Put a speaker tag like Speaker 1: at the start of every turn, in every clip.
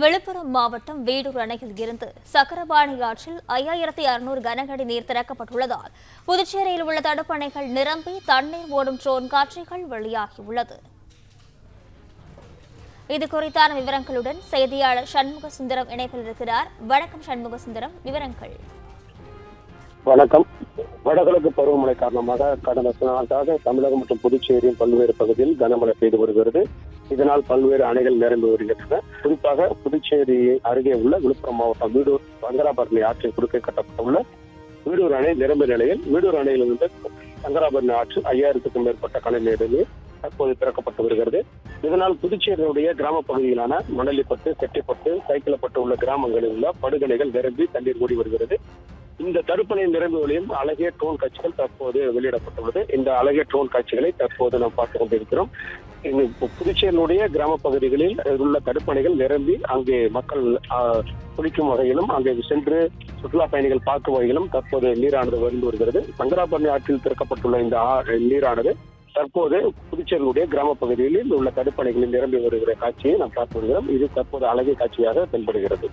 Speaker 1: விழுப்புரம் மாவட்டம் வேடூர் அணையில் இருந்து சக்கரபாணி ஆற்றில் 5600 கனஅடி நீர் திறக்கப்பட்டுள்ளதால் புதுச்சேரியில் உள்ள தடுப்பணைகள் நிரம்பி தண்ணீர் ஓடும் ட்ரோன் காட்சிகள் வெளியாகியுள்ளது. இது குறித்தான விவரங்களுடன் செய்தியாளர் சண்முக சுந்தரம் இணைப்பில் இருக்கிறார். வணக்கம் சண்முக சுந்தரம், விவரங்கள்.
Speaker 2: வணக்கம். வடகிழக்கு பருவமழை காரணமாக கடந்த சில நாட்களாக தமிழகம் மற்றும் புதுச்சேரியின் பல்வேறு பகுதியில் கனமழை பெய்து வருகிறது. இதனால் பல்வேறு அணைகள் நிரம்பி வருகின்றன. குறிப்பாக புதுச்சேரி அருகே உள்ள விழுப்புரம் மாவட்டம் வீடூர் சங்கராபரணி ஆற்றின் குறுக்கே கட்டப்பட்டுள்ள வீடூர் அணை நிரம்பிய நிலையில் வீடூர் அணையிலிருந்து சங்கராபரணி ஆற்றில் 5000க்கும் மேற்பட்ட கனஅடி நீர் தற்போது திறக்கப்பட்டு வருகிறது. இதனால் புதுச்சேரியுடைய கிராம பகுதியிலான மணலிப்பட்டு, செட்டிப்பட்டு, சைக்கிளப்பட்டு உள்ள கிராமங்களில் உள்ள படுகணைகள் நிரம்பி தண்ணீர் ஓடி வருகிறது. இந்த தடுப்பணை நிரம்பி ஒளியும் அழகிய ட்ரோன் காட்சிகள் தற்போது வெளியிடப்பட்டுள்ளது. இந்த அழகிய ட்ரோன் காட்சிகளை தற்போது நாம் பார்த்துக் கொண்டிருக்கிறோம். புதுச்சேரியினுடைய கிராம பகுதிகளில் உள்ள தடுப்பணைகள் நிரம்பி அங்கே மக்கள் குளிக்கும் வகையிலும் அங்கே சென்று சுற்றுலா பயணிகள் பார்க்கும் வகையிலும் தற்போது நீரானது வந்து வருகிறது. சங்கராபரணி ஆற்றில் திறக்கப்பட்டுள்ள இந்த நீரானது தற்போது புதுச்சேரியினுடைய கிராம பகுதிகளில் உள்ள தடுப்பணைகளில் நிரம்பி வருகிற காட்சியை நாம் பார்த்து வருகிறோம். இது தற்போது அழகிய காட்சியாக தென்படுகிறது.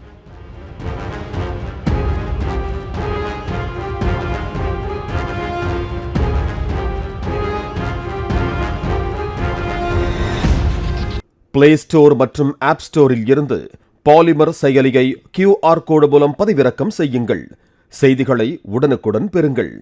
Speaker 3: பிளே ஸ்டோர் மற்றும் ஆப் ஸ்டோரில் இருந்து பாலிமர் செயலியை QR கோடு மூலம் பதிவிறக்கம் செய்யுங்கள். செய்திகளை உடனுக்குடன் பெறுங்கள்.